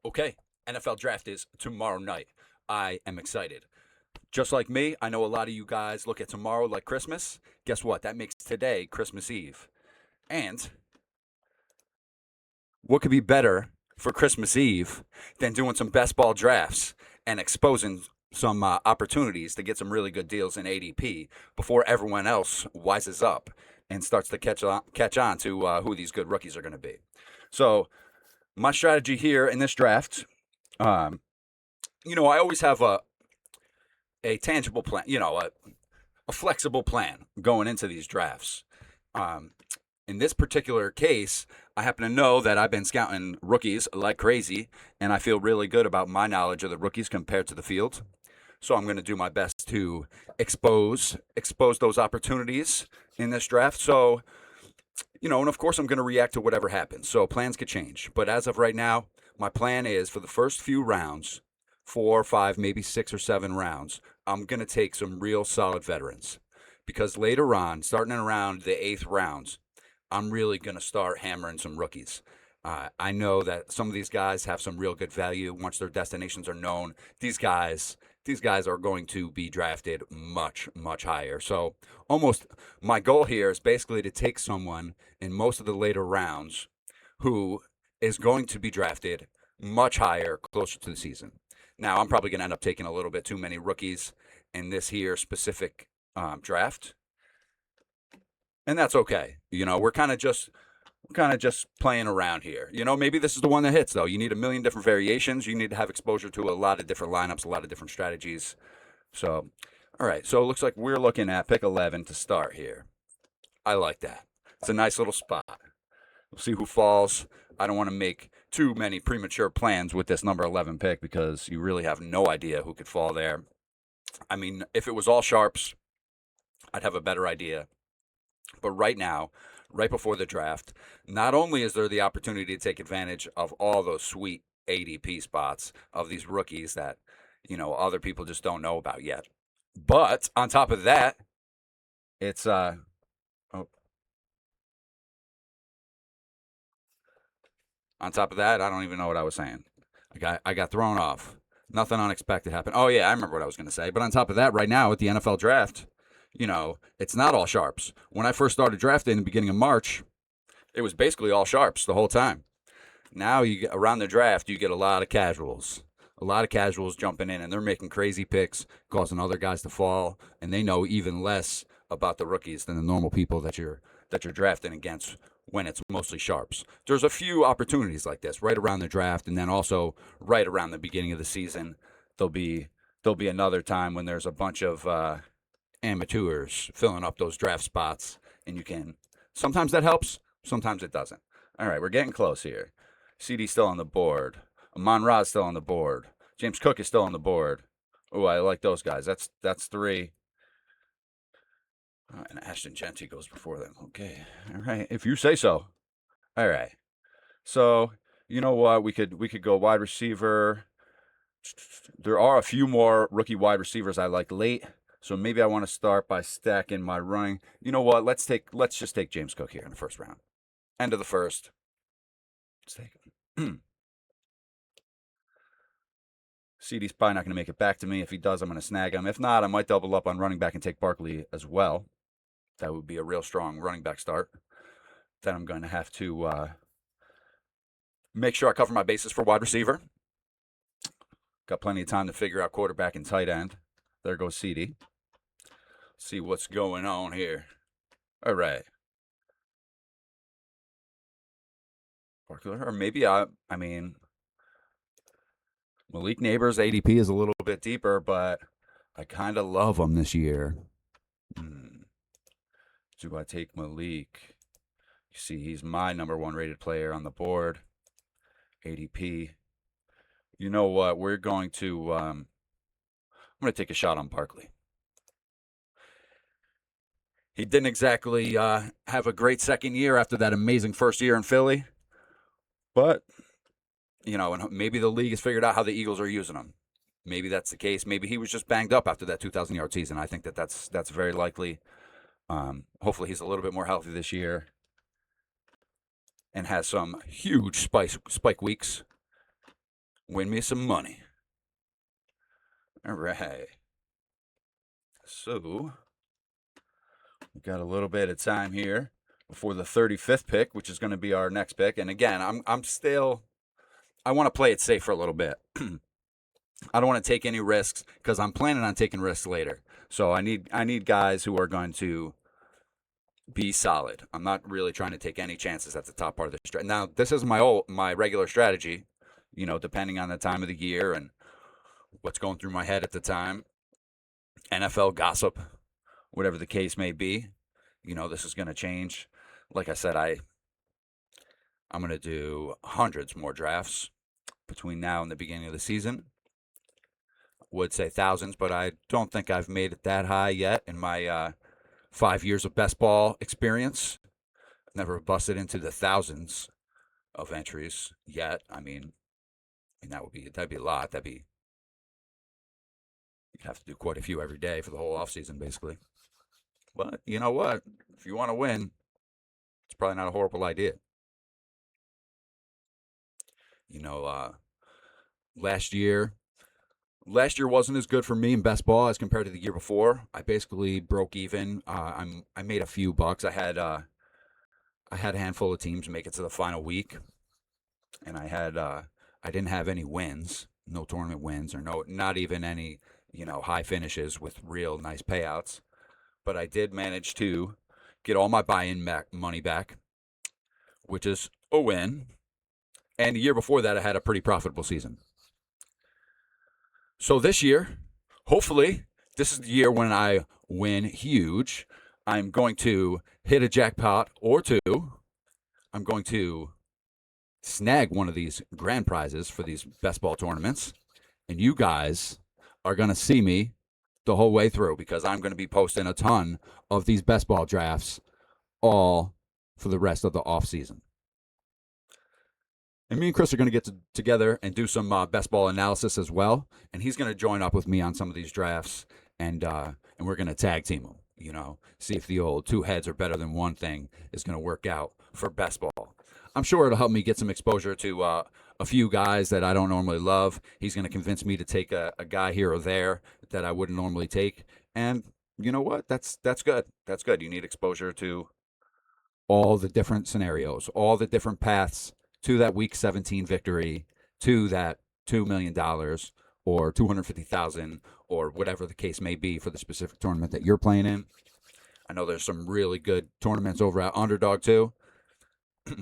Okay, NFL draft is tomorrow night. I am excited. Just like me, I know a lot of you guys look at tomorrow like Christmas. Guess what? That makes today Christmas Eve. And what could be better for Christmas Eve than doing some best ball drafts and exposing some opportunities to get some really good deals in ADP before everyone else wises up and starts to catch on to who these good rookies are going to be. So my strategy here in this draft, um, I always have a tangible plan, a flexible plan going into these drafts. Um, in this particular case, I happen to know that I've been scouting rookies like crazy, and I feel really good about my knowledge of the rookies compared to the field. So I'm going to do my best to expose those opportunities in this draft. So, and of course I'm going to react to whatever happens. So plans could change, but as of right now, my plan is for the first few rounds, 4 or 5, maybe 6 or 7 rounds, I'm going to take some real solid veterans because later on, starting in around the eighth rounds, I'm really going to start hammering some rookies. I know that some of these guys have some real good value once their destinations are known. These guys are going to be drafted much, much higher. So, almost my goal here is basically to take someone in most of the later rounds who is going to be drafted much higher closer to the season. Now, I'm probably going to end up taking a little bit too many rookies in this here specific draft, and that's okay. We're kind of just playing around here. Maybe this is the one that hits though. You need a million different variations. You need to have exposure to a lot of different lineups, a lot of different strategies. So, all right. So it looks like we're looking at pick 11 to start here. I like that. It's a nice little spot. We'll see who falls. I don't want to make too many premature plans with this number 11 pick because you really have no idea who could fall there. I mean, if it was all sharps, I'd have a better idea. But right now, right before the draft, not only is there the opportunity to take advantage of all those sweet ADP spots of these rookies that, other people just don't know about yet. But on top of that, it's oh, on top of that, I don't even know what I was saying. I got thrown off. Nothing unexpected happened. Oh yeah, I remember what I was going to say. But on top of that, right now at the NFL draft, it's not all sharps. When I first started drafting in the beginning of March, it was basically all sharps the whole time. Now you get around the draft, you get a lot of casuals jumping in, and they're making crazy picks, causing other guys to fall, and they know even less about the rookies than the normal people that you're drafting against when it's mostly sharps. There's a few opportunities like this right around the draft, and then also right around the beginning of the season. There'll be there'll be another time when there's a bunch of amateurs filling up those draft spots, and you can. Sometimes that helps, sometimes it doesn't. All right, we're getting close here. CD's still on the board. Amon Ra's still on the board. James Cook is still on the board. Oh, I like those guys. That's three. And Ashton Genty goes before them. Okay, all right, if you say so. All right. So you know what? We could go wide receiver. There are a few more rookie wide receivers I like late. So maybe I want to start by stacking my running. You know what? Let's just take James Cook here in the first round. End of the first. Let's take him. CD's probably not going to make it back to me. If he does, I'm going to snag him. If not, I might double up on running back and take Barkley as well. That would be a real strong running back start. Then I'm going to have to make sure I cover my bases for wide receiver. Got plenty of time to figure out quarterback and tight end. There goes CD. See what's going on here. All right. Or maybe I mean, Malik Neighbors' ADP is a little bit deeper, but I kind of love him this year. Hmm. Do I take Malik? You see, he's my number one rated player on the board. ADP. You know what? I'm going to take a shot on Barkley. He didn't exactly have a great second year after that amazing first year in Philly, but and maybe the league has figured out how the Eagles are using him. Maybe that's the case. Maybe he was just banged up after that 2,000-yard season. I think that's very likely. Hopefully, he's a little bit more healthy this year and has some huge spike weeks. win me some money. All right. So we got a little bit of time here before the 35th pick, which is going to be our next pick. And again, I'm still I want to play it safe for a little bit. I don't want to take any risks because I'm planning on taking risks later. So I need guys who are going to be solid. I'm not really trying to take any chances at the top part of the strategy. Now, this is my regular strategy, depending on the time of the year and what's going through my head at the time. NFL gossip, whatever the case may be. This is going to change. Like I said, I'm going to do hundreds more drafts between now and the beginning of the season. Would say thousands, but I don't think I've made it that high yet in my 5 years of best ball experience. Never busted into the thousands of entries yet. I mean that'd be a lot. You'd have to do quite a few every day for the whole off season, basically. But you know what? If you want to win, it's probably not a horrible idea. You know, uh, last year, last year wasn't as good for me in best ball as compared to the year before. I basically broke even. I made a few bucks. I had a handful of teams make it to the final week, and I didn't have any wins, no tournament wins, or no, not even any high finishes with real nice payouts. But I did manage to get all my buy-in money back, which is a win. And the year before that, I had a pretty profitable season. So this year, hopefully, this is the year when I win huge. I'm going to hit a jackpot or two. I'm going to snag one of these grand prizes for these best ball tournaments. And you guys are going to see me the whole way through because I'm going to be posting a ton of these best ball drafts all for the rest of the off season. And me and Chris are going to get together and do some best ball analysis as well. And he's going to join up with me on some of these drafts, and we're going to tag team them. See if the old two heads are better than one thing is going to work out for best ball. I'm sure it'll help me get some exposure to a few guys that I don't normally love. He's going to convince me to take a guy here or there that I wouldn't normally take. And you know what? That's good. That's good. You need exposure to all the different scenarios, all the different paths to that week 17 victory, to that $2 million or 250,000 or whatever the case may be for the specific tournament that you're playing in. I know there's some really good tournaments over at Underdog too.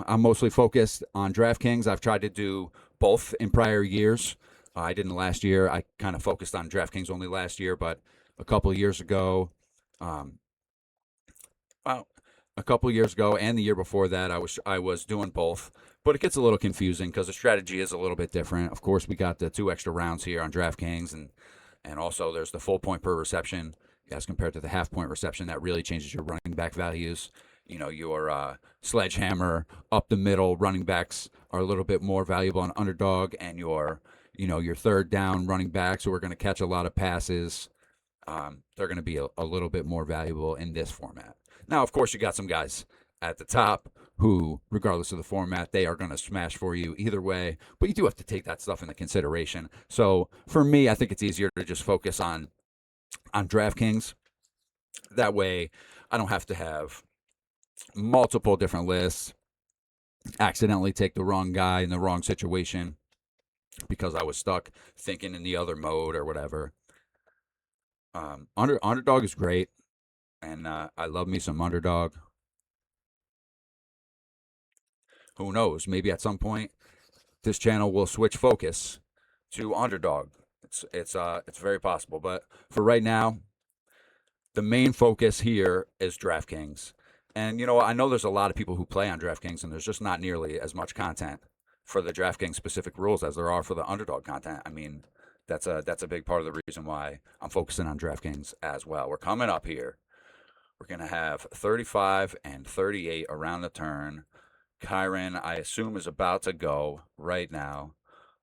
I'm mostly focused on DraftKings. I've tried to do both in prior years. I didn't last year. I kind of focused on DraftKings only last year, but a couple of years ago, um, well, a couple of years ago and the year before that, I was doing both. But it gets a little confusing because the strategy is a little bit different. Of course, we got the two extra rounds here on DraftKings, and also there's the full point per reception as compared to the half point reception. That really changes your running back values. Your sledgehammer up the middle running backs are a little bit more valuable on underdog, and your third down running backs who are going to catch a lot of passes, they're going to be a little bit more valuable in this format. Now, of course, you got some guys at the top who, regardless of the format, they are going to smash for you either way. But you do have to take that stuff into consideration. So for me, I think it's easier to just focus on DraftKings. That way, I don't have to have multiple different lists, accidentally take the wrong guy in the wrong situation because I was stuck thinking in the other mode or whatever. Underdog is great, and I love me some underdog. Who knows? Maybe at some point this channel will switch focus to underdog. It's very possible, but for right now, the main focus here is DraftKings. And I know there's a lot of people who play on DraftKings, and there's just not nearly as much content for the DraftKings specific rules as there are for the underdog content. I mean, that's a big part of the reason why I'm focusing on DraftKings as well. We're coming up here. We're gonna have 35 and 38 around the turn. Kyron, I assume, is about to go right now.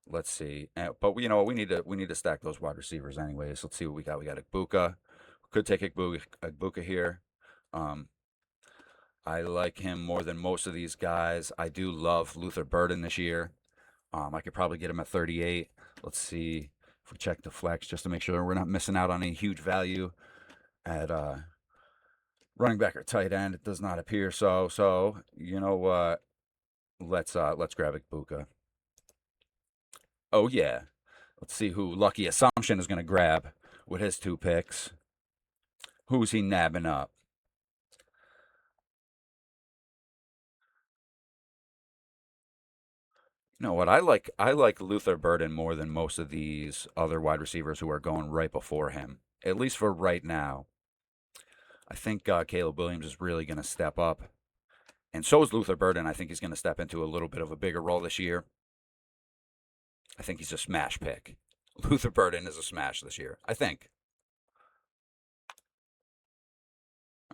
Let's see. But you know what? We need to stack those wide receivers anyways. Let's see what we got. We got Igbuka. Could take Igbuka here. Um, I like him more than most of these guys. I do love Luther Burden this year. I could probably get him at 38. Let's see if we check the flex just to make sure we're not missing out on any huge value at running back or tight end. It does not appear so. So you know what? Let's grab Ibuka. Oh yeah. Let's see who Lucky Assumption is going to grab with his 2 picks. Who's he nabbing up? You know what? I like Luther Burden more than most of these other wide receivers who are going right before him. At least for right now. I think Caleb Williams is really going to step up, and so is Luther Burden. I think he's going to step into a little bit of a bigger role this year. I think he's a smash pick. Luther Burden is a smash this year. I think.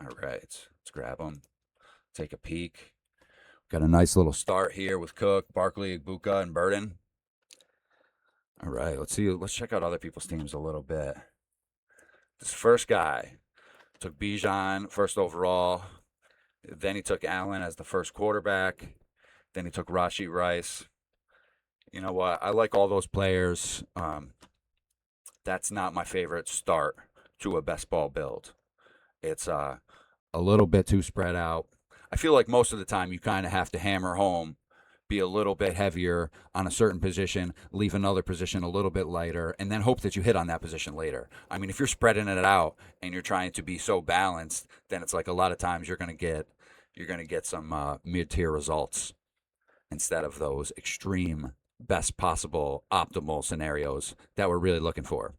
All right, let's grab him. Take a peek. Got a nice little start here with Cook, Barkley, Ibuka, and Burden. All right, let's see. Let's check out other people's teams a little bit. This first guy took Bijan first overall. Then he took Allen as the first quarterback. Then he took Rashi Rice. You know what? I like all those players. That's not my favorite start to a best ball build. It's a little bit too spread out. I feel like most of the time you kind of have to hammer home, be a little bit heavier on a certain position, leave another position a little bit lighter, and then hope that you hit on that position later. I mean, if you're spreading it out and you're trying to be so balanced, then it's like a lot of times you're gonna get some mid-tier results instead of those extreme best possible optimal scenarios that we're really looking for.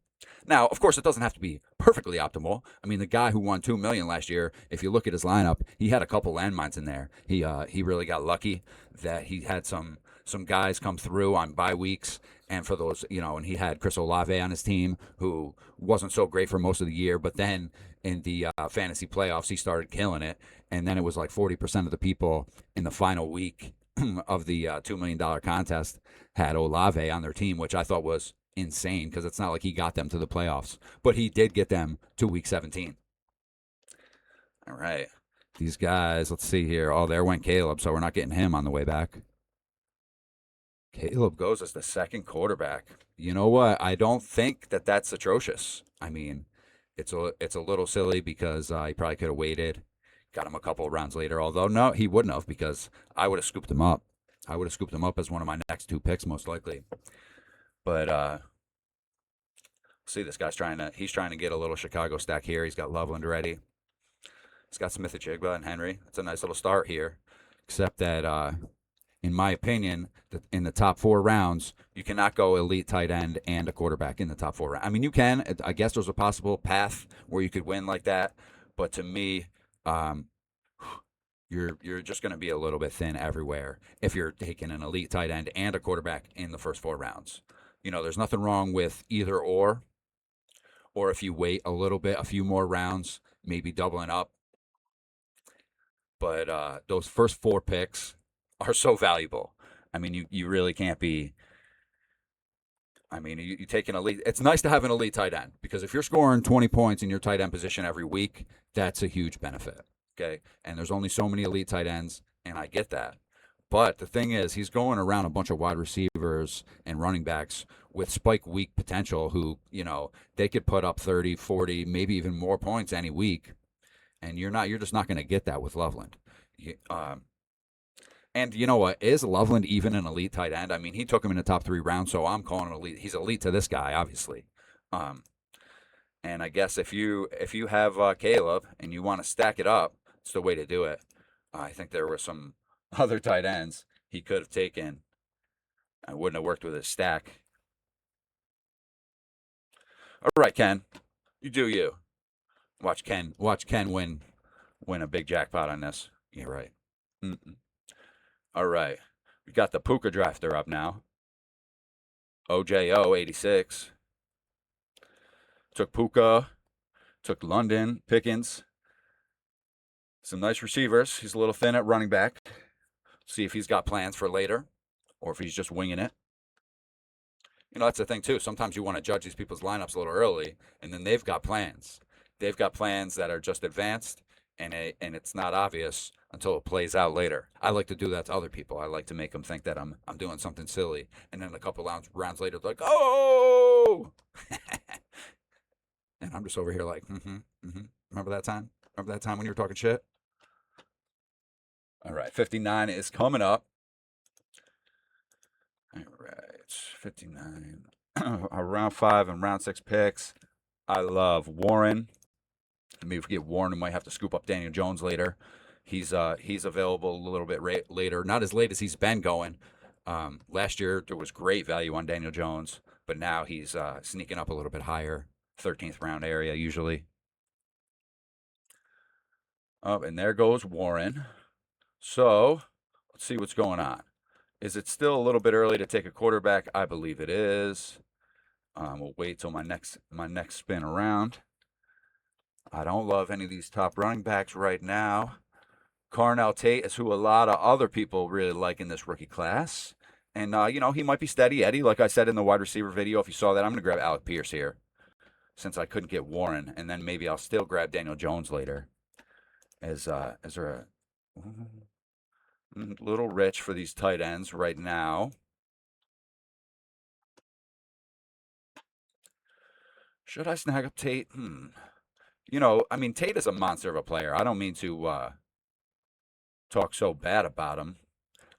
Now, of course, it doesn't have to be perfectly optimal. I mean, the guy who won 2 million last year, if you look at his lineup, he had a couple landmines in there. He really got lucky that he had some guys come through on bye weeks, and for those, and he had Chris Olave on his team, who wasn't so great for most of the year, but then in the fantasy playoffs, he started killing it, and then it was like 40% of the people in the final week of the $2 million contest had Olave on their team, which I thought was insane because it's not like he got them to the playoffs, but he did get them to week 17. All right. These guys, let's see here. Oh, there went Caleb, so we're not getting him on the way back. Caleb goes as the second quarterback. You know what? I don't think that that's atrocious. I mean, it's a little silly because he probably could have waited, got him a couple of rounds later. Although no, he wouldn't have because I would have scooped him up. I would have scooped him up as one of my next 2 picks most likely. But see, this guy's trying to get a little Chicago stack here. He's got Loveland ready. He's got Smith-Njigba and Henry. It's a nice little start here, except that in my opinion, in the top 4 rounds, you cannot go elite tight end and a quarterback in the top 4 rounds. I mean, you can. I guess there's a possible path where you could win like that, but to me, um, you're just going to be a little bit thin everywhere if you're taking an elite tight end and a quarterback in the first 4 rounds. There's nothing wrong with either or if you wait a little bit, a few more rounds, maybe doubling up. But those first 4 picks are so valuable. I mean, you really can't be. I mean, you take an elite. It's nice to have an elite tight end because if you're scoring 20 points in your tight end position every week, that's a huge benefit. Okay, and there's only so many elite tight ends, and I get that. But the thing is, he's going around a bunch of wide receivers and running backs with spike week potential who, they could put up 30, 40, maybe even more points any week. And you're just not going to get that with Loveland. And you know what? Is Loveland even an elite tight end? I mean, he took him in the top 3 rounds, so I'm calling him elite. He's elite to this guy, obviously. Um, and I guess if you have Caleb and you want to stack it up, it's the way to do it. I think there were some other tight ends he could have taken. I wouldn't have worked with his stack. All right, Ken, you do you. Watch Ken win a big jackpot on this. Yeah, right. Mm-mm. All right, we got the Puka drafter up now. OJO 86 took Puka, took London Pickens. Some nice receivers. He's a little thin at running back. See if he's got plans for later, or if he's just winging it. That's the thing too. Sometimes you want to judge these people's lineups a little early, and then they've got plans. They've got plans that are just advanced, and it's not obvious until it plays out later. I like to do that to other people. I like to make them think that I'm doing something silly, and then a couple rounds later, they're like, oh, and I'm just over here like, mm-hmm. Remember that time? Remember that time when you were talking shit? All right, 59 is coming up. All right, 59. Our round 5 and round 6 picks. I love Warren. Maybe if we get Warren, we might have to scoop up Daniel Jones later. He's available a little bit later, not as late as he's been going. Last year there was great value on Daniel Jones, but now he's sneaking up a little bit higher, 13th round area usually. Oh, and there goes Warren. So let's see what's going on. Is it still a little bit early to take a quarterback? I believe it is. We'll wait till my next spin around. I don't love any of these top running backs right now. Carnell Tate is who a lot of other people really like in this rookie class. And, he might be steady Eddie. Like I said in the wide receiver video, if you saw that, I'm going to grab Alec Pierce here since I couldn't get Warren. And then maybe I'll still grab Daniel Jones later. Is there a little rich for these tight ends right now? Should I snag up Tate? Tate is a monster of a player. I don't mean to talk so bad about him.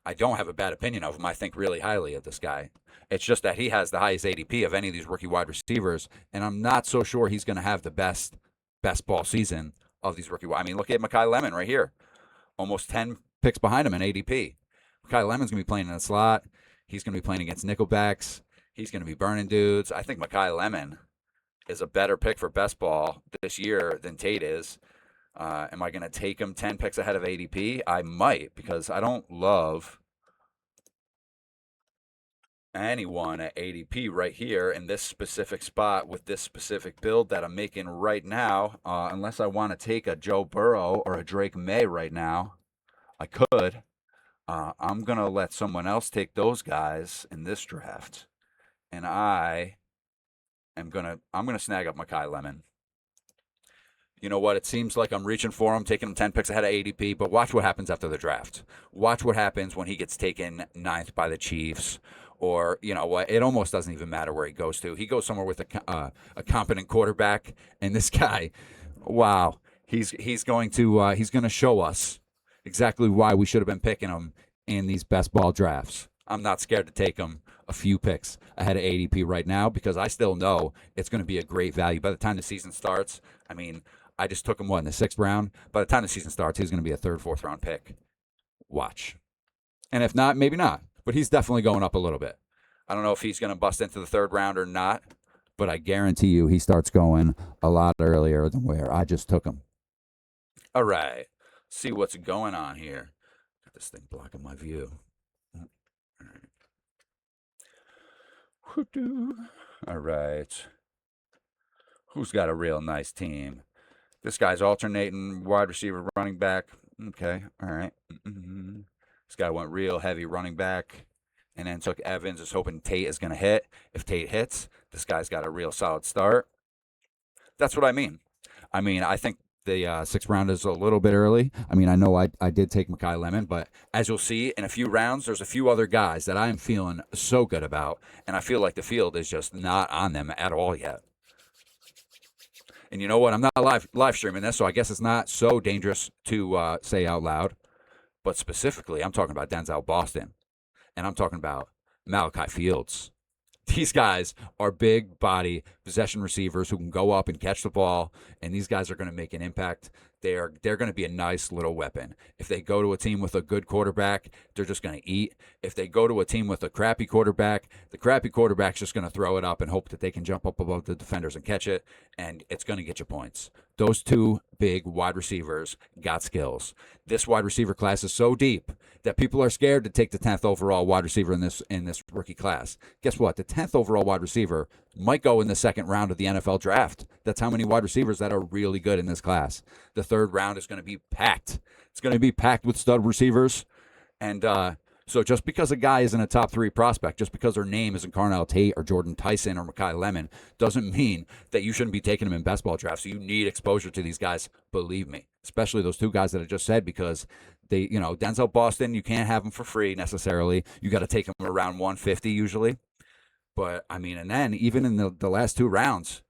I don't have a bad opinion of him. I think really highly of this guy. It's just that he has the highest ADP of any of these rookie wide receivers, and I'm not so sure he's going to have the best ball season of these rookie. Look at Mekhi Lemon right here, almost 10 picks behind him in ADP. Mekhi Lemon's going to be playing in the slot. He's going to be playing against nickelbacks. He's going to be burning dudes. I think Mekhi Lemon is a better pick for best ball this year than Tate is. Am I going to take him 10 picks ahead of ADP? I might, because I don't love anyone at ADP right here in this specific spot with this specific build that I'm making right now. Unless I want to take a Joe Burrow or a Drake May right now, I could. I'm going to let someone else take those guys in this draft. And I'm going to snag up Mekhi Lemon. You know what? It seems like I'm reaching for him, taking him 10 picks ahead of ADP, but watch what happens after the draft. Watch what happens when he gets taken 9th by the Chiefs, or, you know what? It almost doesn't even matter where he goes to. He goes somewhere with a competent quarterback, and this guy, wow, he's going to show us exactly why we should have been picking him in these best ball drafts. I'm not scared to take him a few picks ahead of ADP right now because I still know it's going to be a great value. By the time the season starts, I just took him, in the 6th round? By the time the season starts, he's going to be a 3rd, 4th round pick. Watch. And if not, maybe not. But he's definitely going up a little bit. I don't know if he's going to bust into the 3rd round or not, but I guarantee you he starts going a lot earlier than where I just took him. All right. See what's going on here. Got this thing blocking my view. All right. Who's got a real nice team? This guy's alternating wide receiver, running back. Okay, all right. This guy went real heavy running back and then took Evans, is hoping Tate is going to hit. If Tate hits, this guy's got a real solid start. That's what I mean. I think the 6th round is a little bit early. I know I did take Mekhi Lemon, but as you'll see in a few rounds, there's a few other guys that I'm feeling so good about, and I feel like the field is just not on them at all yet. And you know what? I'm not live streaming this, so I guess it's not so dangerous to say out loud. But specifically, I'm talking about Denzel Boston, and I'm talking about Malachi Fields. These guys are big body possession receivers who can go up and catch the ball, and these guys are going to make an impact. They're going to be a nice little weapon. If they go to a team with a good quarterback, they're just going to eat. If they go to a team with a crappy quarterback, the crappy quarterback's just going to throw it up and hope that they can jump up above the defenders and catch it, and it's going to get you points. Those two big wide receivers got skills. This wide receiver class is so deep that people are scared to take the 10th overall wide receiver in this rookie class. Guess what? The 10th overall wide receiver might go in the 2nd round of the NFL draft. That's how many wide receivers that are really good in this class. The 3rd round is going to be packed. It's going to be packed with stud receivers. And so just because a guy isn't a top 3 prospect, just because their name isn't Carnell Tate or Jordan Tyson or Mekhi Lemon, doesn't mean that you shouldn't be taking them in best ball drafts. So you need exposure to these guys. Believe me, especially those two guys that I just said, because Denzel Boston, you can't have him for free necessarily. You got to take him around 150 usually. But I mean, and then even in the last two rounds,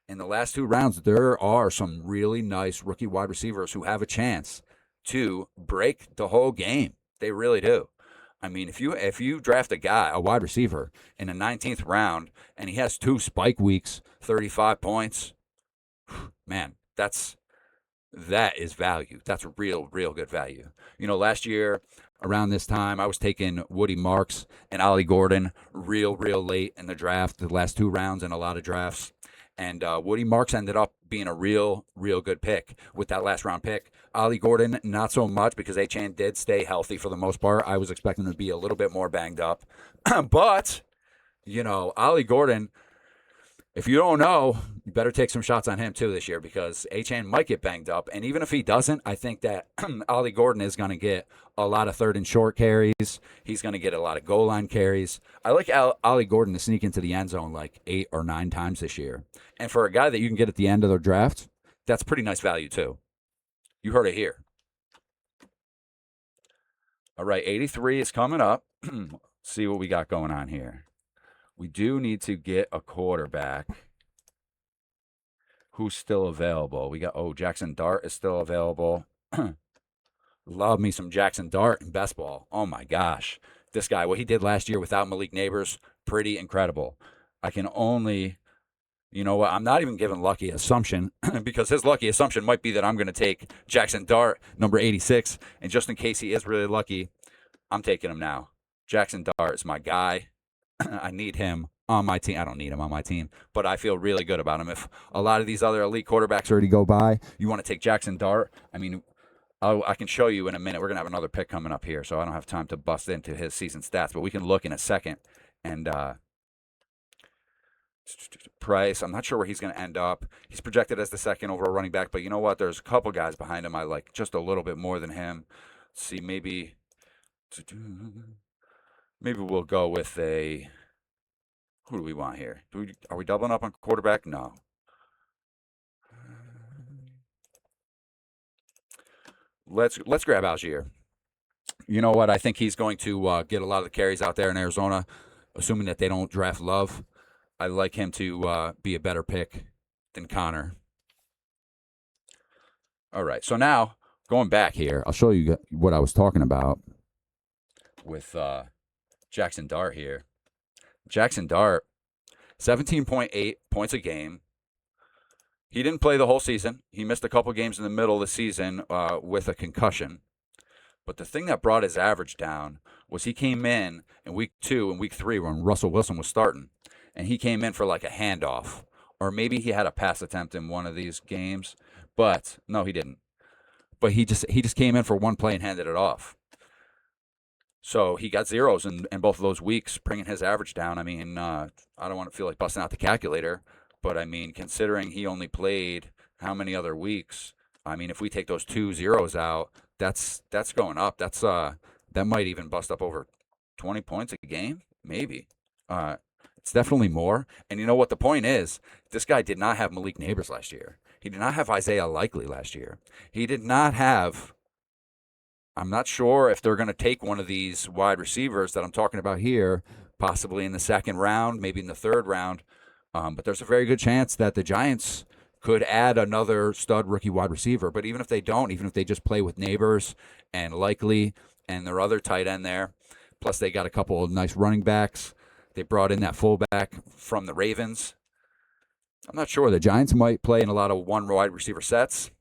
there are some really nice rookie wide receivers who have a chance to break the whole game. They really do. I mean, if you draft a wide receiver in the 19th round, and he has two spike weeks, 35 points, man, that is value. That's real, real good value. Last year around this time, I was taking Woody Marks and Ollie Gordon real, real late in the draft, the last two rounds in a lot of drafts. And Woody Marks ended up being a real, real good pick with that last round pick. Ollie Gordon, not so much because Achane did stay healthy for the most part. I was expecting him to be a little bit more banged up. But, Ollie Gordon, if you don't know, you better take some shots on him too this year because Achane might get banged up. And even if he doesn't, I think that Ollie Gordon is going to get a lot of third and short carries. He's going to get a lot of goal line carries. I like Ollie Gordon to sneak into the end zone like 8 or 9 times this year. And for a guy that you can get at the end of the draft, that's pretty nice value too. You heard it here. All right, 83 is coming up. See what we got going on here. We do need to get a quarterback who's still available. Jackson Dart is still available. Love me some Jackson Dart in best ball. Oh my gosh. This guy, what he did last year without Malik Neighbors, pretty incredible. I can only, I'm not even giving lucky assumption because his lucky assumption might be that I'm going to take Jackson Dart, number 86. And just in case he is really lucky, I'm taking him now. Jackson Dart is my guy. I need him on my team. I don't need him on my team, but I feel really good about him. If a lot of these other elite quarterbacks already go by, you want to take Jackson Dart. I mean, I can show you in a minute. We're going to have another pick coming up here, so I don't have time to bust into his season stats, but we can look in a second. And Price, I'm not sure where he's going to end up. He's projected as the second overall running back, but you know what? There's a couple guys behind him I like just a little bit more than him. Let's see, maybe we'll go with a. Who do we want here? Are we doubling up on quarterback? No. Let's grab Algier. You know what? I think he's going to get a lot of the carries out there in Arizona, assuming that they don't draft Love. I like him to be a better pick than Connor. All right. So now going back here, I'll show you what I was talking about with Jackson Dart here. Jackson Dart, 17.8 points a game. He didn't play the whole season. He missed a couple games in the middle of the season with a concussion. But the thing that brought his average down was he came in week 2 and week 3 when Russell Wilson was starting. And he came in for like a handoff. Or maybe he had a pass attempt in one of these games. But no, he didn't. But he just came in for one play and handed it off. So he got zeros in both of those weeks, bringing his average down. I mean, I don't want to feel like busting out the calculator, but I mean, considering he only played how many other weeks? I mean, if we take those 2 zeros out, that's going up. That might even bust up over 20 points a game, maybe. It's definitely more. And you know what the point is? This guy did not have Malik Neighbors last year. He did not have Isaiah Likely last year. He did not have. I'm not sure if they're going to take one of these wide receivers that I'm talking about here, possibly in the second round, maybe in the third round. But there's a very good chance that the Giants could add another stud rookie wide receiver. But even if they don't, even if they just play with Neighbors and Likely and their other tight end there, plus they got a couple of nice running backs. They brought in that fullback from the Ravens. I'm not sure. The Giants might play in a lot of one wide receiver sets.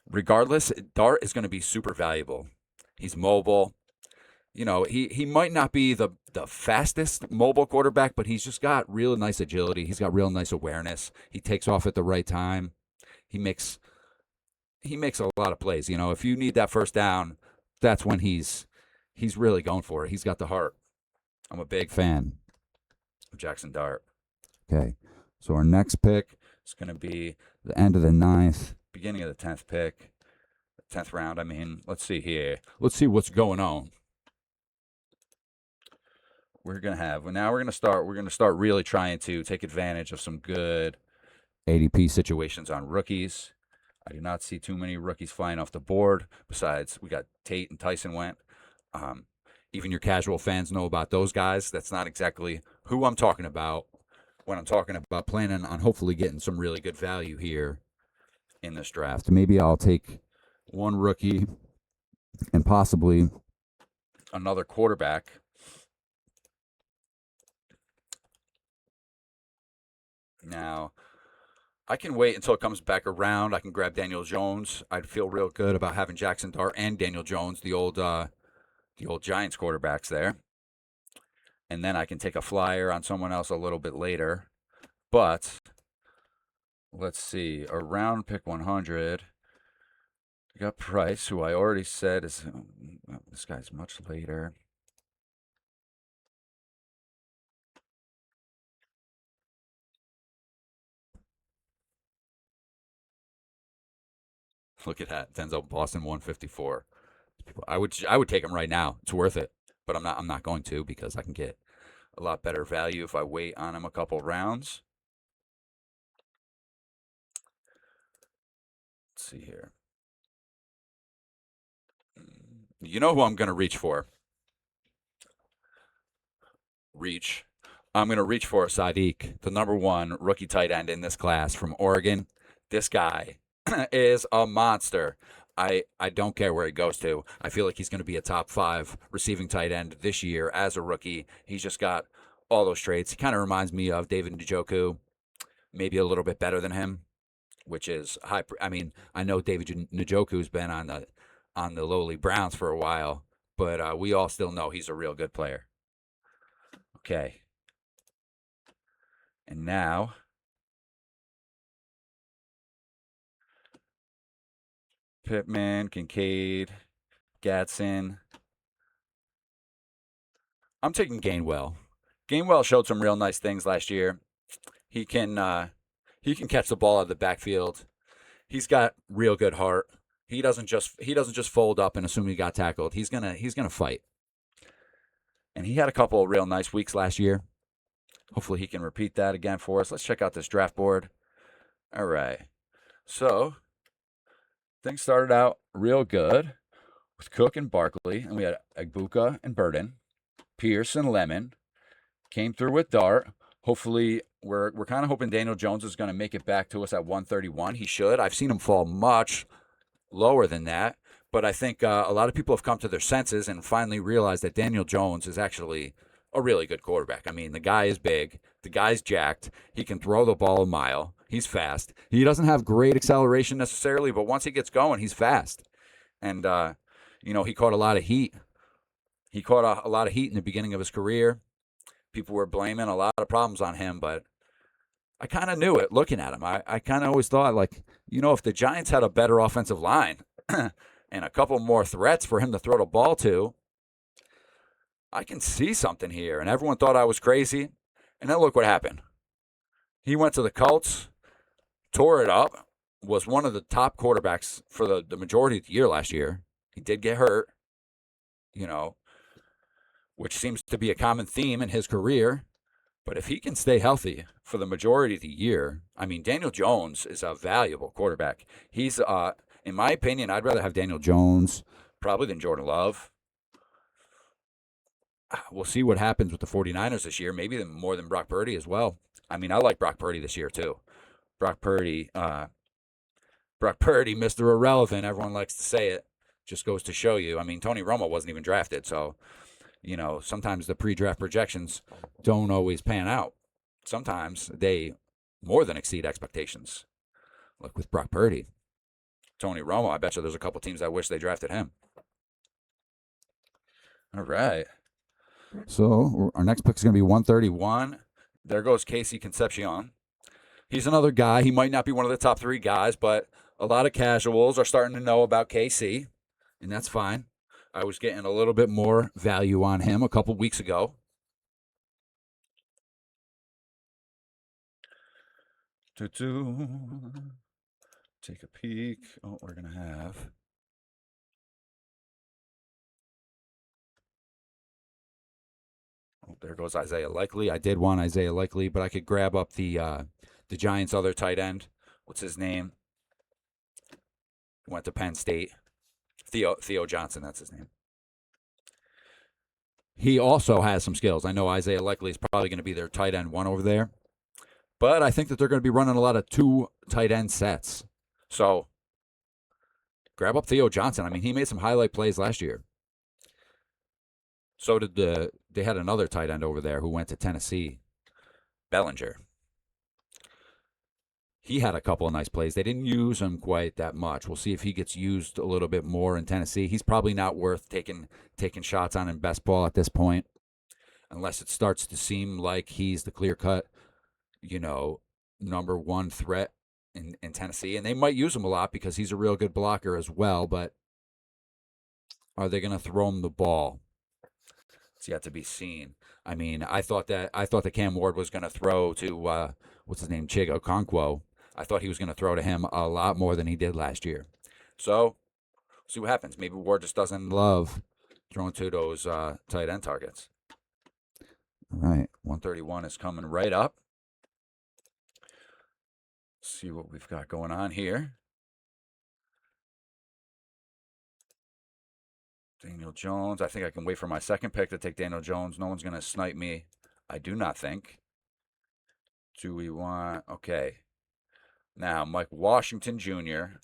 Regardless, Dart is going to be super valuable. He's mobile. He might not be the fastest mobile quarterback, but he's just got real nice agility. He's got real nice awareness. He takes off at the right time. He makes a lot of plays. If you need that first down, that's when he's really going for it. He's got the heart. I'm a big fan of Jackson Dart. Okay, so our next pick is going to be the end of the 9th. Beginning of the 10th pick, 10th round. I mean, let's see here. Let's see what's going on. We're going to start really trying to take advantage of some good ADP situations on rookies. I do not see too many rookies flying off the board. Besides, we got Tate and Tyson went. Um, Even your casual fans know about those guys. That's not exactly who I'm talking about when I'm talking about planning on hopefully getting some really good value here in this draft. Maybe I'll take one rookie and possibly another quarterback. Now, I can wait until it comes back around. I can grab Daniel Jones. I'd feel real good about having Jackson Dart and Daniel Jones, the old Giants quarterbacks there. And then I can take a flyer on someone else a little bit later. But let's see, around pick 100, I got Price, who I already said is this guy's much later. Look at that, Denzel Boston 154. I would take him right now. It's worth it, but I'm not going to because I can get a lot better value if I wait on him a couple rounds. Let's see here. You know who I'm going to reach for? Reach. I'm going to reach for Sadiq, the number one rookie tight end in this class from Oregon. This guy is a monster. I don't care where he goes to. I feel like he's going to be a top 5 receiving tight end this year as a rookie. He's just got all those traits. He kind of reminds me of David Njoku, maybe a little bit better than him, which is high. I mean, I know David Njoku's been on the lowly Browns for a while, but we all still know he's a real good player. Okay, and now Pittman, Kincaid, Gatson. I'm taking Gainwell. Gainwell showed some real nice things last year. He can catch the ball out of the backfield. He's got real good heart. He doesn't just fold up and assume he got tackled. He's gonna fight. And he had a couple of real nice weeks last year. Hopefully he can repeat that again for us. Let's check out this draft board. All right. So things started out real good with Cook and Barkley, and we had Agbuka and Burden, Pierce and Lemon. Came through with Dart. Hopefully, we're kind of hoping Daniel Jones is going to make it back to us at 131. He should. I've seen him fall much lower than that, but I think a lot of people have come to their senses and finally realized that Daniel Jones is actually a really good quarterback. I mean, the guy is big. The guy's jacked. He can throw the ball a mile. He's fast. He doesn't have great acceleration necessarily, but once he gets going, he's fast. And, he caught a lot of heat. He caught a lot of heat in the beginning of his career. People were blaming a lot of problems on him, but I kind of knew it looking at him. I kind of always thought, like, if the Giants had a better offensive line and a couple more threats for him to throw the ball to, I can see something here. And everyone thought I was crazy. And then look what happened. He went to the Colts, tore it up, was one of the top quarterbacks for the majority of the year last year. He did get hurt, you know, which seems to be a common theme in his career. But if he can stay healthy for the majority of the year, I mean, Daniel Jones is a valuable quarterback. He's, in my opinion, I'd rather have Daniel Jones probably than Jordan Love. We'll see what happens with the 49ers this year, maybe more than Brock Purdy as well. I mean, I like Brock Purdy this year too. Brock Purdy, Mr. Irrelevant. Everyone likes to say it. Just goes to show you. I mean, Tony Romo wasn't even drafted, so sometimes the pre-draft projections don't always pan out. Sometimes they more than exceed expectations. Like with Brock Purdy, Tony Romo, I bet you there's a couple teams that wish they drafted him. All right. So our next pick is going to be 131. There goes Casey Concepcion. He's another guy. He might not be one of the top 3 guys, but a lot of casuals are starting to know about KC, and that's fine. I was getting a little bit more value on him a couple weeks ago. Take a peek. Oh, we're going to have. Oh, there goes Isaiah Likely. I did want Isaiah Likely, but I could grab up the Giants' other tight end. What's his name? Went to Penn State. Theo Johnson, that's his name. He also has some skills. I know Isaiah Likely is probably going to be their tight end one over there, but I think that they're going to be running a lot of two tight end sets. So grab up Theo Johnson. I mean, he made some highlight plays last year. So did they had another tight end over there who went to Tennessee, Bellinger. He had a couple of nice plays. They didn't use him quite that much. We'll see if he gets used a little bit more in Tennessee. He's probably not worth taking shots on in best ball at this point, unless it starts to seem like he's the clear cut, number one threat in Tennessee. And they might use him a lot because he's a real good blocker as well. But are they going to throw him the ball? It's yet to be seen. I mean, I thought that Cam Ward was going to throw to what's his name, Chig Okonkwo. I thought he was going to throw to him a lot more than he did last year. So, see what happens. Maybe Ward just doesn't love throwing to those tight end targets. All right, 131 is coming right up. Let's see what we've got going on here. Daniel Jones. I think I can wait for my second pick to take Daniel Jones. No one's going to snipe me. I do not think. Do we want... Okay. Now, Mike Washington Jr.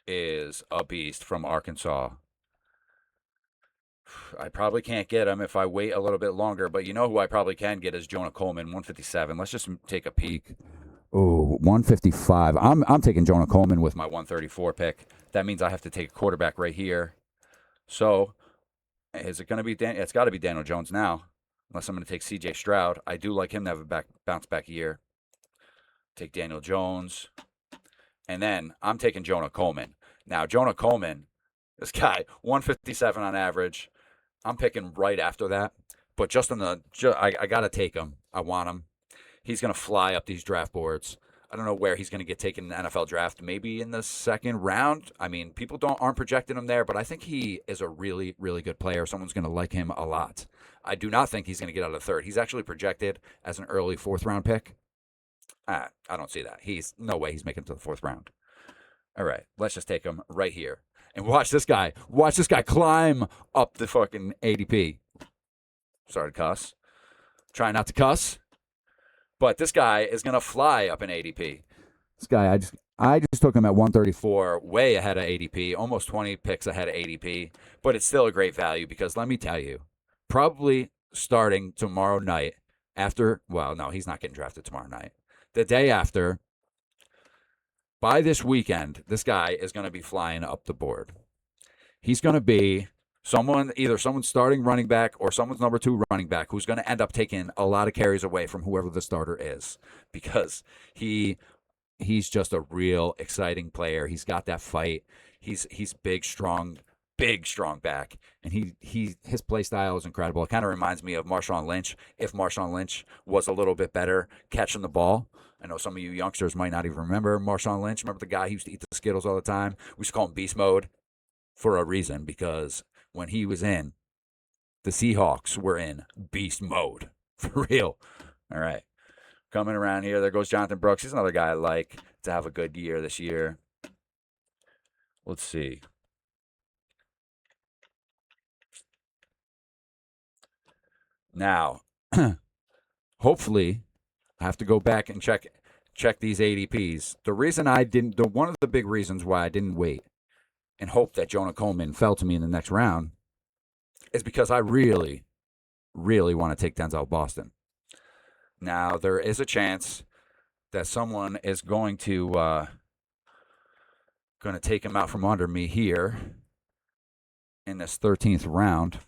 is a beast from Arkansas. I probably can't get him if I wait a little bit longer, but you know who I probably can get is Jonah Coleman, 157. Let's just take a peek. Oh, 155. I'm taking Jonah Coleman with my 134 pick. That means I have to take a quarterback right here. So, is it going to be It's got to be Daniel Jones now, unless I'm going to take C.J. Stroud. I do like him to have a bounce back year. Take Daniel Jones. And then I'm taking Jonah Coleman. Now, Jonah Coleman, this guy, 157 on average. I'm picking right after that. But I got to take him. I want him. He's going to fly up these draft boards. I don't know where he's going to get taken in the NFL draft. Maybe in the second round. I mean, people aren't projecting him there, but I think he is a really, really good player. Someone's going to like him a lot. I do not think he's going to get out of the third. He's actually projected as an early fourth round pick. I don't see that. No way he's making it to the fourth round. All right, let's just take him right here. And watch this guy. Watch this guy climb up the fucking ADP. Sorry to cuss. Try not to cuss. But this guy is going to fly up in ADP. This guy, I just took him at 134, way ahead of ADP, almost 20 picks ahead of ADP. But it's still a great value because let me tell you, probably starting tomorrow night he's not getting drafted tomorrow night. The day after, by this weekend, this guy is going to be flying up the board. He's going to be either someone's starting running back or someone's number 2 running back who's going to end up taking a lot of carries away from whoever the starter is because he's just a real exciting player. He's got that fight. He's big, strong back, and his play style is incredible. It kind of reminds me of Marshawn Lynch if Marshawn Lynch was a little bit better catching the ball. I know some of you youngsters might not even remember Marshawn Lynch. Remember the guy who used to eat the Skittles all the time? We used to call him Beast Mode for a reason because when he was in, the Seahawks were in beast mode. For real. All right. Coming around here, there goes Jonathan Brooks. He's another guy I like to have a good year this year. Let's see. Now, hopefully, I have to go back and check these ADPs. One of the big reasons why I didn't wait and hope that Jonah Coleman fell to me in the next round is because I really, really want to take Denzel Boston. Now, there is a chance that someone is going to take him out from under me here in this 13th round.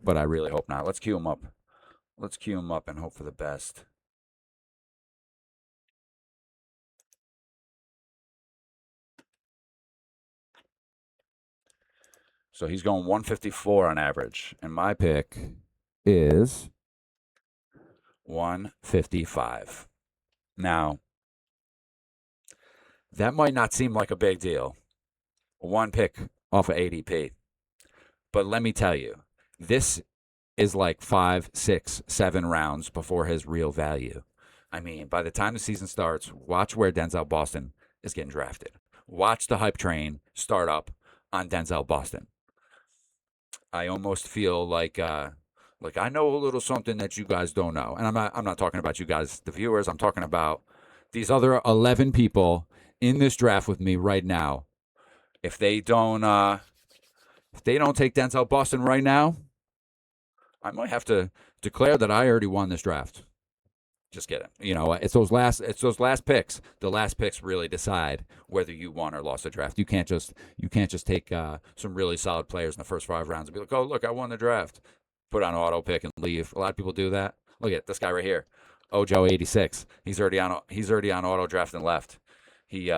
But I really hope not. Let's queue him up. Let's queue him up and hope for the best. So he's going 154 on average. And my pick is 155. Now, that might not seem like a big deal. One pick off of ADP. But let me tell you, this is like 5, 6, 7 rounds before his real value. I mean, by the time the season starts, watch where Denzel Boston is getting drafted. Watch the hype train start up on Denzel Boston. I almost feel like I know a little something that you guys don't know. And I'm not talking about you guys, the viewers. I'm talking about these other 11 people in this draft with me right now. If they don't take Denzel Boston right now, I might have to declare that I already won this draft. Just kidding. It's those last picks. The last picks really decide whether you won or lost the draft. You can't just take some really solid players in the first 5 rounds and be like, oh look, I won the draft. Put on auto pick and leave. A lot of people do that. Look at this guy right here, Ojo86. He's already on auto draft and left. He's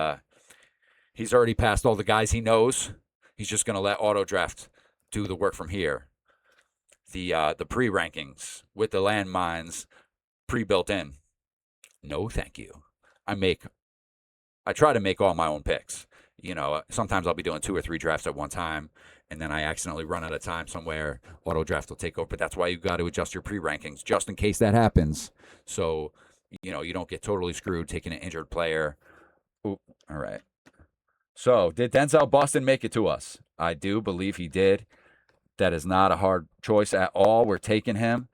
already passed all the guys he knows. He's just gonna let auto draft do the work from here. The pre rankings with the landmines pre-built in. No, thank you. I try to make all my own picks. Sometimes I'll be doing 2 or 3 drafts at one time, and then I accidentally run out of time somewhere. Auto draft will take over, but that's why you got to adjust your pre-rankings just in case that happens. So, you don't get totally screwed taking an injured player. Oop, all right. So, did Denzel Boston make it to us? I do believe he did. That is not a hard choice at all. We're taking him.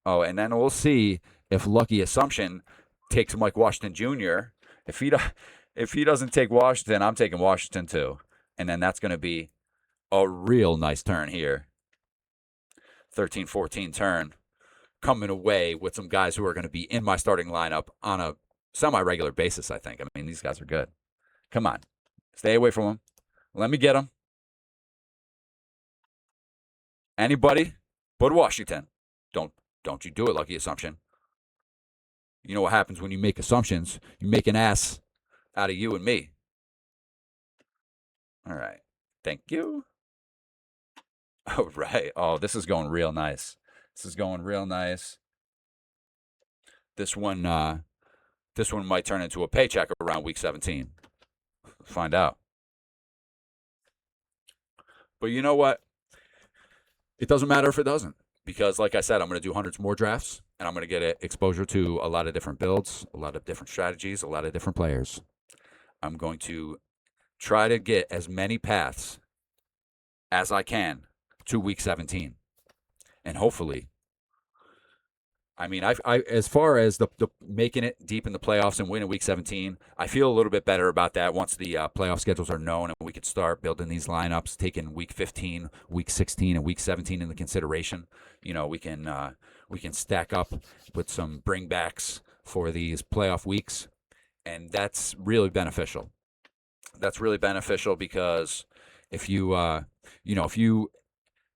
Oh, and then we'll see if Lucky Assumption takes Mike Washington Jr. If he doesn't take Washington, I'm taking Washington too. And then that's going to be a real nice turn here. 13-14 turn. Coming away with some guys who are going to be in my starting lineup on a semi-regular basis, I think. I mean, these guys are good. Come on. Stay away from them. Let me get them. Anybody but Washington. Don't you do it, Lucky Assumption. You know what happens when you make assumptions? You make an ass out of you and me. All right. Thank you. All right. Oh, this is going real nice. This is going real nice. This one might turn into a paycheck around week 17. Find out. But you know what? It doesn't matter if it doesn't. Because, like I said, I'm going to do hundreds more drafts, and I'm going to get exposure to a lot of different builds, a lot of different strategies, a lot of different players. I'm going to try to get as many paths as I can to week 17. And hopefully, I mean, I as far as the making it deep in the playoffs and winning week 17, I feel a little bit better about that once the playoff schedules are known and we could start building these lineups, taking week 15, week 16, and week 17 into consideration. We can stack up with some bringbacks for these playoff weeks, and that's really beneficial. That's really beneficial because if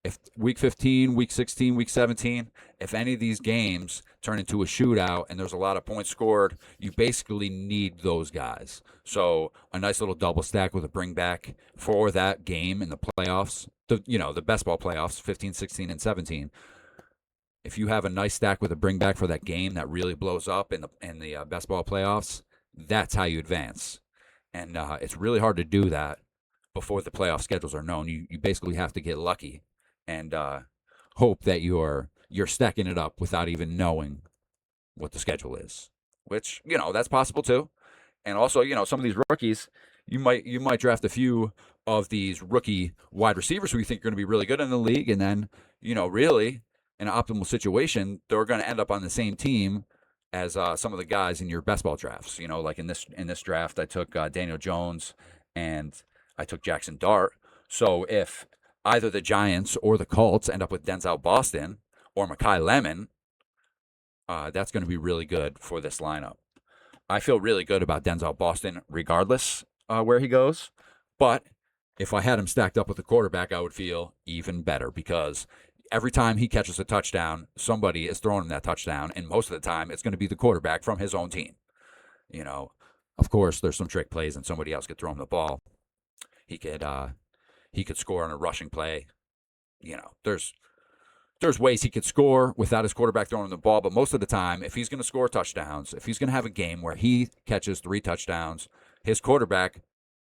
if week 15, week 16, week 17, if any of these games turn into a shootout and there's a lot of points scored, you basically need those guys. So a nice little double stack with a bring back for that game in the playoffs, the best ball playoffs, 15, 16, and 17. If you have a nice stack with a bring back for that game that really blows up in the best ball playoffs, that's how you advance. And it's really hard to do that before the playoff schedules are known. You basically have to get lucky and hope that you're stacking it up without even knowing what the schedule is, which that's possible too. And also, some of these rookies, you might draft a few of these rookie wide receivers who you think are going to be really good in the league, and then really in an optimal situation, they're going to end up on the same team as some of the guys in your best ball drafts. Like in this draft, I took Daniel Jones and I took Jackson Dart. So if either the Giants or the Colts end up with Denzel Boston or Mekhi Lemon, that's going to be really good for this lineup. I feel really good about Denzel Boston regardless where he goes. But if I had him stacked up with a quarterback, I would feel even better because every time he catches a touchdown, somebody is throwing him that touchdown, and most of the time it's going to be the quarterback from his own team. Of course, there's some trick plays and somebody else could throw him the ball. He could score on a rushing play. There's ways he could score without his quarterback throwing him the ball, but most of the time, if he's going to score touchdowns, if he's going to have a game where he catches 3 touchdowns, his quarterback,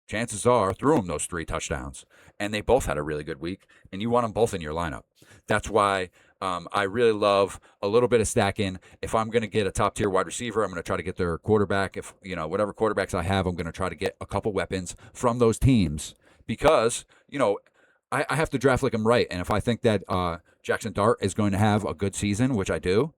chances are, threw him those 3 touchdowns. And they both had a really good week, and you want them both in your lineup. That's why I really love a little bit of stacking. If I'm going to get a top tier wide receiver, I'm going to try to get their quarterback. If whatever quarterbacks I have, I'm going to try to get a couple weapons from those teams because I have to draft like I'm right. And if I think that Jackson Dart is going to have a good season, which I do,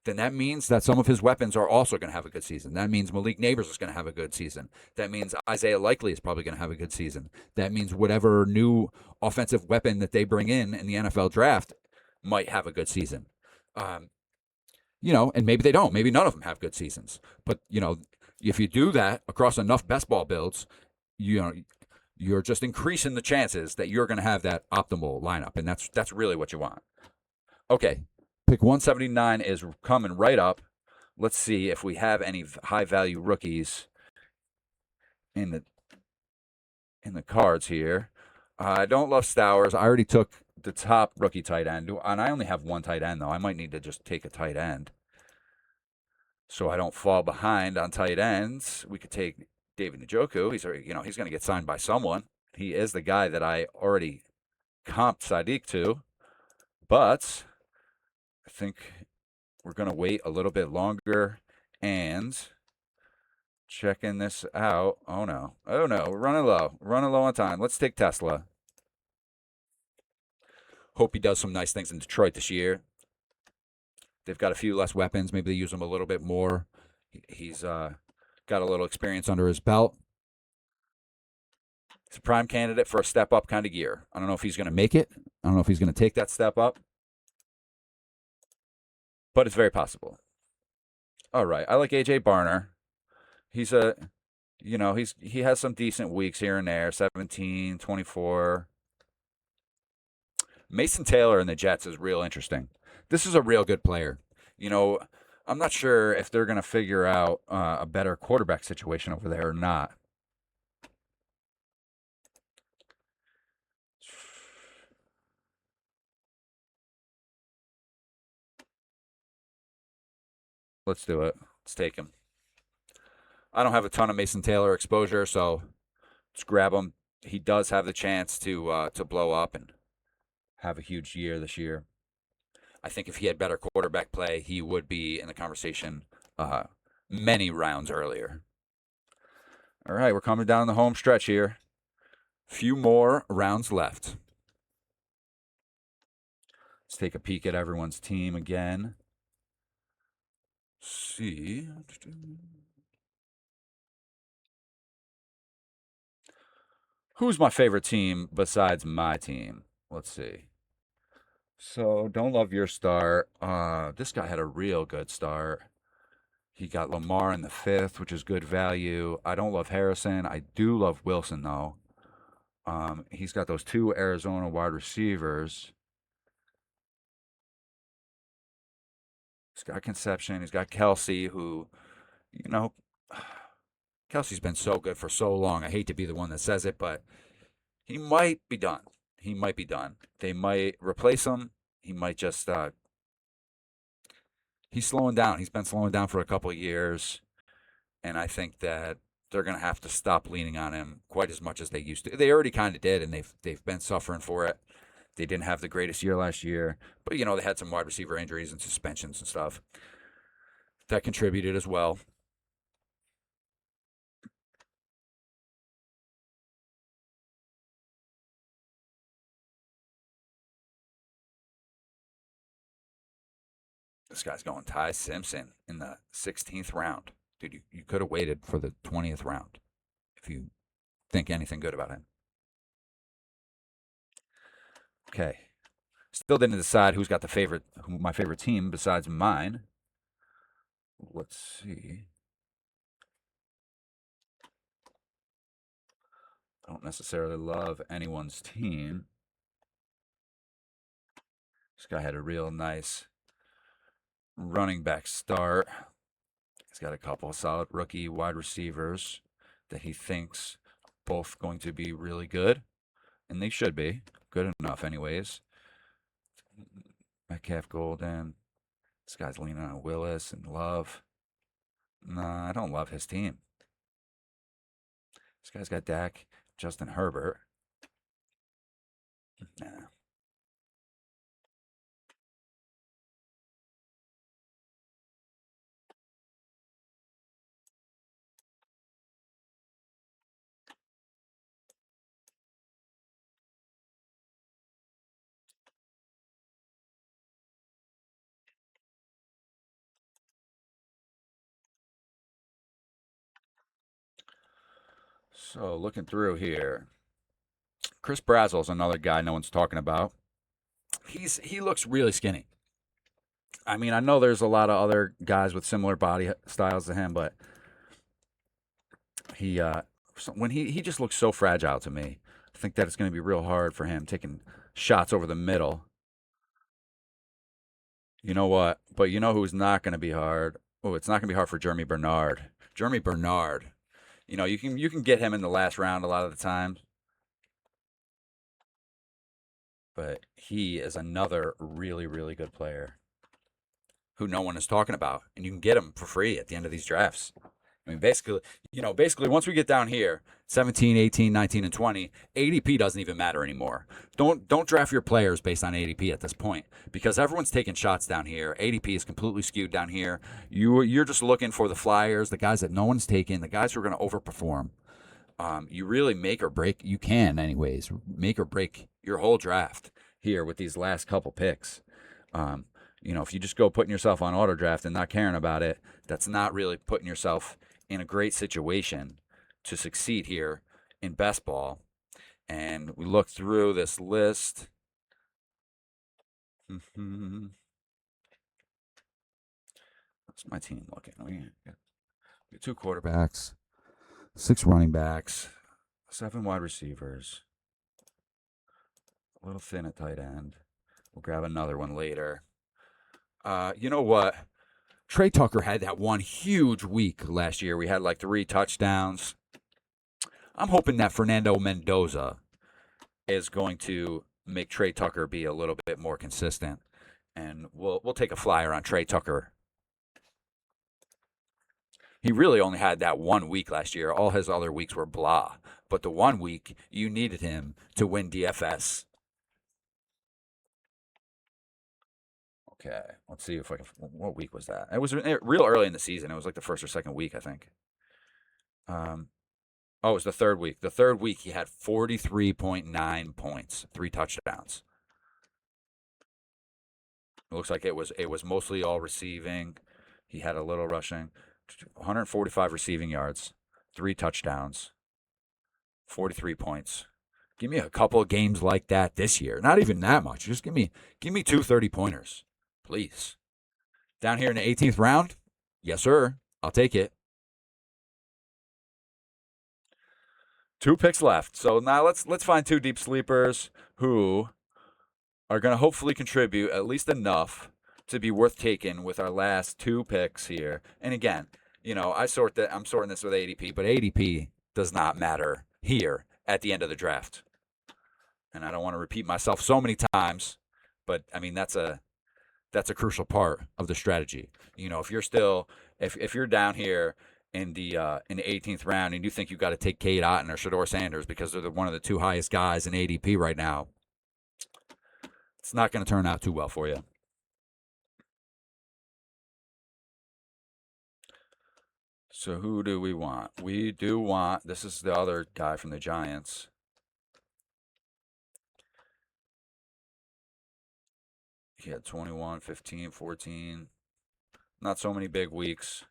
then that means that some of his weapons are also going to have a good season. That means Malik Neighbors is going to have a good season. That means Isaiah Likely is probably going to have a good season. That means whatever new offensive weapon that they bring in the NFL draft might have a good season. Um, and maybe they don't. Maybe none of them have good seasons. But if you do that across enough best ball builds, you know, you're just increasing the chances that you're going to have that optimal lineup, and that's really what you want. Okay, pick 179 is coming right up. Let's see if we have any high value rookies in the cards here. I don't love Stowers. I already took the top rookie tight end, and I only have one tight end though. I might need to just take a tight end so I don't fall behind on tight ends. We could take David Njoku. He's going to get signed by someone. He is the guy that I already comped Sadiq to, but I think we're going to wait a little bit longer and checking this out. Oh no. We're running low on time. Let's take Tesla. Hope he does some nice things in Detroit this year. They've got a few less weapons. Maybe they use him a little bit more. He's got a little experience under his belt. He's a prime candidate for a step up kind of year. I don't know if he's going to make it. I don't know if he's going to take that step up, but it's very possible. All right. I like AJ Barner. He's he has some decent weeks here and there, 17, 24. Mason Taylor and the Jets is real interesting. This is a real good player. You know, I'm not sure if they're going to figure out a better quarterback situation over there or not. Let's do it. Let's take him. I don't have a ton of Mason Taylor exposure, so let's grab him. He does have the chance to blow up and have a huge year this year. I think if he had better quarterback play, he would be in the conversation uh, many rounds earlier. All right, we're coming down the home stretch here. Few more rounds left. Let's take a peek at everyone's team again. See. Who's my favorite team besides my team? Let's see. So, don't love your start. This guy had a real good start. He got Lamar in the fifth, which is good value. I don't love Harrison. I do love Wilson, though. He's got those two Arizona wide receivers. He's got Conception. He's got Kelsey, who, you know, Kelsey's been so good for so long. I hate to be the one that says it, but he might be done. He might be done. They might replace him. He might just, he's slowing down. He's been slowing down for a couple of years. And I think that they're going to have to stop leaning on him quite as much as they used to. They already kind of did, and they've been suffering for it. They didn't have the greatest year last year, but they had some wide receiver injuries and suspensions and stuff that contributed as well. This guy's going Ty Simpson in the 16th round. Dude, you could have waited for the 20th round if you think anything good about him. Okay. Still didn't decide who's got my favorite team besides mine. Let's see. I don't necessarily love anyone's team. This guy had a real nice running back start. He's got a couple of solid rookie wide receivers that he thinks both going to be really good, and they should be good enough, anyways. Metcalf, Golden. This guy's leaning on Willis and Love. Nah, I don't love his team. This guy's got Dak, Justin Herbert. Nah. So looking through here, Chris Brazel's another guy no one's talking about. He looks really skinny. I mean, I know there's a lot of other guys with similar body styles to him, but he when he just looks so fragile to me. I think that it's going to be real hard for him taking shots over the middle. You know what? But you know who's not going to be hard? Oh, it's not going to be hard for Jeremy Bernard. Jeremy Bernard. You can get him in the last round a lot of the time, but he is another really really good player who no one is talking about, and you can get him for free at the end of these drafts. I mean, basically, once we get down here, 17, 18, 19, and 20, ADP doesn't even matter anymore. Don't draft your players based on ADP at this point because everyone's taking shots down here. ADP is completely skewed down here. You're just looking for the flyers, the guys that no one's taking, the guys who are going to overperform. You really make or break. You can, anyways, make or break your whole draft here with these last couple picks. If you just go putting yourself on auto draft and not caring about it, that's not really putting yourself in a great situation to succeed here in best ball. And we look through this list. What's my team looking? We got 2 quarterbacks, 6 running backs, 7 wide receivers, a little thin at tight end. We'll grab another one later. You know what? Trey Tucker had that one huge week last year. We had like 3 touchdowns. I'm hoping that Fernando Mendoza is going to make Trey Tucker be a little bit more consistent, and we'll take a flyer on Trey Tucker. He really only had that 1 week last year. All his other weeks were blah. But the 1 week, you needed him to win DFS. Okay, let's see if I can. What week was that? It was real early in the season. It was like the first or second week, I think. It was the third week. The third week, he had 43.9 points, 3 touchdowns. It looks like it was mostly all receiving. He had a little rushing, 145 receiving yards, 3 touchdowns, 43 points. Give me a couple of games like that this year. Not even that much. Just give me 2 30-pointers. Please. Down here in the 18th round? Yes, sir. I'll take it. 2 picks left. So now let's find 2 deep sleepers who are going to hopefully contribute at least enough to be worth taking with our last 2 picks here. And again, I'm sorting this with ADP, but ADP does not matter here at the end of the draft. And I don't want to repeat myself so many times, but I mean that's a crucial part of the strategy. If you're down here in the 18th round and you think you got to take Cade Otton or Shador Sanders because they're one of the 2 highest guys in ADP right now, it's not going to turn out too well for you. So who do we want? We do want, this is the other guy from the Giants. He had 21, 15, 14. Not so many big weeks.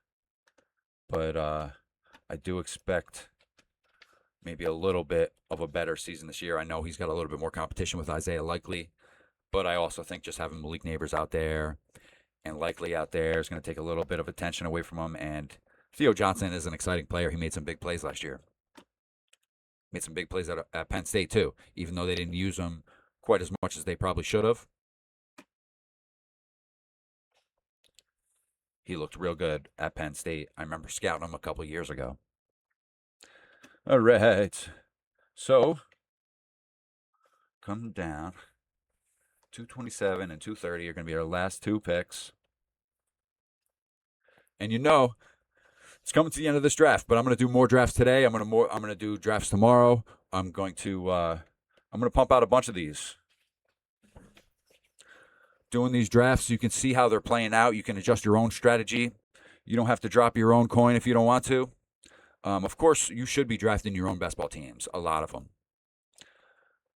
But I do expect maybe a little bit of a better season this year. I know he's got a little bit more competition with Isaiah Likely. But I also think just having Malik Neighbors out there and Likely out there is going to take a little bit of attention away from him. And Theo Johnson is an exciting player. He made some big plays last year. Made some big plays at Penn State, too, even though they didn't use him quite as much as they probably should have. He looked real good at Penn State. I remember scouting him a couple years ago. All right. So, come down. 227 and 230 are going to be our last 2 picks. And it's coming to the end of this draft, but I'm going to do more drafts today. I'm going to do drafts tomorrow. I'm going to pump out a bunch of these. Doing these drafts, you can see how they're playing out. You can adjust your own strategy. You don't have to drop your own coin if you don't want to. Of course, you should be drafting your own best ball teams, a lot of them.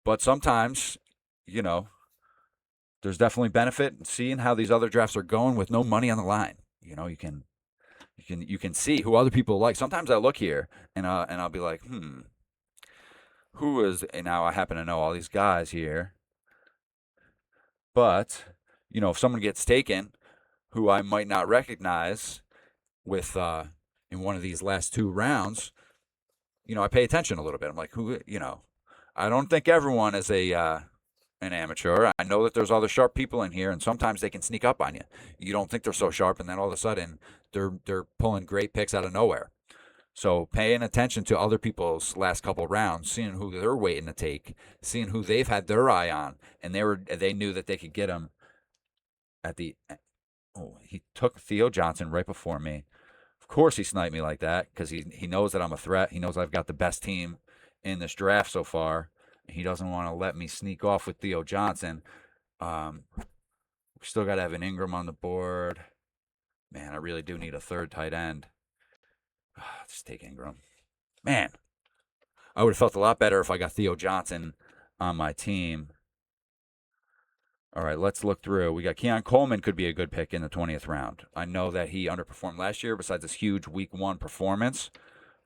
But sometimes, there's definitely benefit in seeing how these other drafts are going with no money on the line. You You can see who other people like. Sometimes I look here and I'll be like, who is? And now I happen to know all these guys here, but if someone gets taken who I might not recognize with in one of these last two rounds, I pay attention a little bit. I'm like, I don't think everyone is an amateur. I know that there's other sharp people in here, and sometimes they can sneak up on you. You don't think they're so sharp, and then all of a sudden they're pulling great picks out of nowhere. So paying attention to other people's last couple rounds, seeing who they're waiting to take, seeing who they've had their eye on, and they knew that they could get him at the. Oh, he took Theo Johnson right before me. Of course, he sniped me like that because he knows that I'm a threat. He knows I've got the best team in this draft so far. He doesn't want to let me sneak off with Theo Johnson. We still got Evan Ingram on the board. Man, I really do need a third tight end. Just take Ingram. Man, I would have felt a lot better if I got Theo Johnson on my team. All right, let's look through. We got Keon Coleman could be a good pick in the 20th round. I know that he underperformed last year besides this huge week one performance.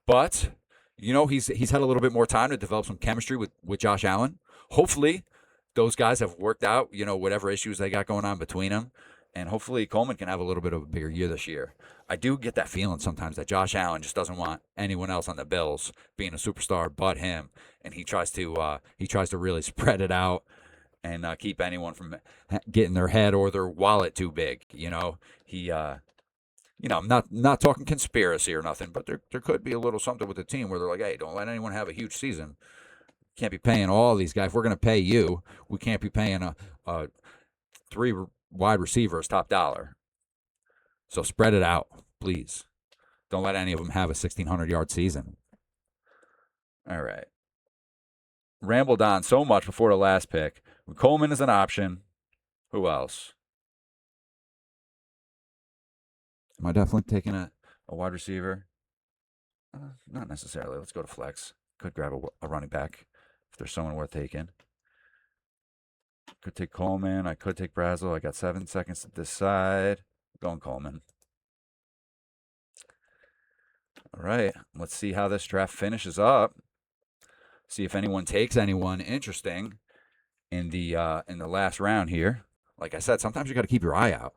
But, he's had a little bit more time to develop some chemistry with Josh Allen. Hopefully, those guys have worked out, whatever issues they got going on between them. And hopefully Coleman can have a little bit of a bigger year this year. I do get that feeling sometimes that Josh Allen just doesn't want anyone else on the Bills being a superstar but him. And he tries to really spread it out and keep anyone from getting their head or their wallet too big. I'm not talking conspiracy or nothing, but there could be a little something with the team where they're like, hey, don't let anyone have a huge season. Can't be paying all these guys. If we're going to pay you, we can't be paying a three wide receivers top dollar. So spread it out, please. Don't let any of them have a 1,600-yard season. All right. Rambled on so much before the last pick. Coleman is an option. Who else? Am I definitely taking a wide receiver? Not necessarily. Let's go to flex. Could grab a running back if there's someone worth taking. Could take Coleman. I could take Brazel. I got 7 seconds to decide. Going Coleman. All right. Let's see how this draft finishes up. See if anyone takes anyone interesting in the last round here. Like I said, sometimes you got to keep your eye out.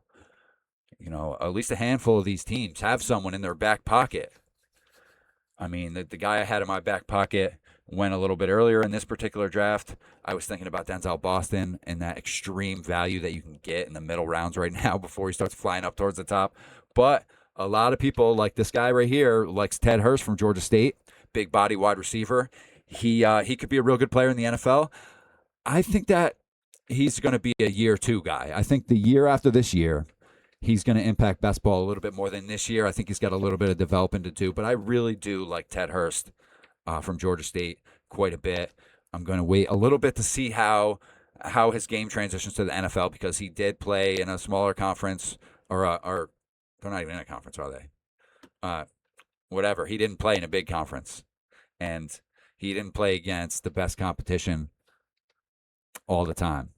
At least a handful of these teams have someone in their back pocket. I mean, the guy I had in my back pocket went a little bit earlier in this particular draft. I was thinking about Denzel Boston and that extreme value that you can get in the middle rounds right now before he starts flying up towards the top. But a lot of people, like this guy right here, likes Ted Hurst from Georgia State, big body wide receiver. He could be a real good player in the NFL. I think that he's going to be a year two guy. I think the year after this year, he's going to impact best ball a little bit more than this year. I think he's got a little bit of development to do, but I really do like Ted Hurst from Georgia State quite a bit. I'm going to wait a little bit to see how his game transitions to the NFL because he did play in a smaller conference or they're not even in a conference, are they? Whatever. He didn't play in a big conference, and he didn't play against the best competition all the time.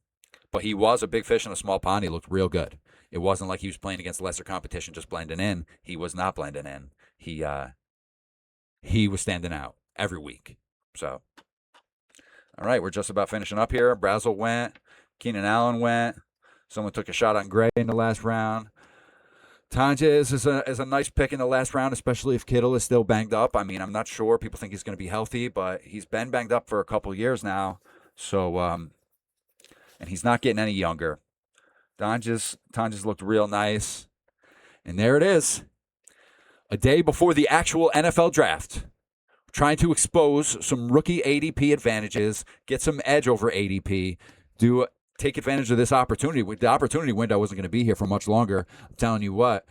But he was a big fish in a small pond. He looked real good. It wasn't like he was playing against lesser competition, just blending in. He was not blending in. He was standing out every week. So, all right, we're just about finishing up here. Brazel went. Keenan Allen went. Someone took a shot on Gray in the last round. Tonjes is a nice pick in the last round, especially if Kittle is still banged up. I mean, I'm not sure. People think he's going to be healthy, but he's been banged up for a couple years now. So, and he's not getting any younger. Tonjes looked real nice. And there it is. A day before the actual NFL draft. Trying to expose some rookie ADP advantages, get some edge over ADP, take advantage of this opportunity. The opportunity window wasn't going to be here for much longer. I'm telling you what,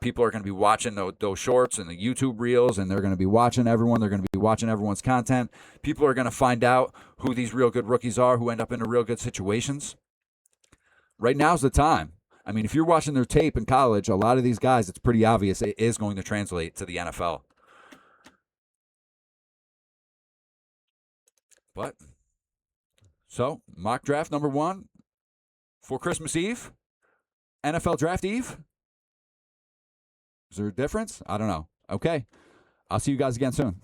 people are going to be watching those shorts and the YouTube reels, and they're going to be watching everyone. They're going to be watching everyone's content. People are going to find out who these real good rookies are who end up in real good situations. Right now's the time. I mean, if you're watching their tape in college, a lot of these guys, it's pretty obvious it is going to translate to the NFL. But, so, mock draft number 1 for Christmas Eve, NFL Draft Eve. Is there a difference? I don't know. Okay. I'll see you guys again soon.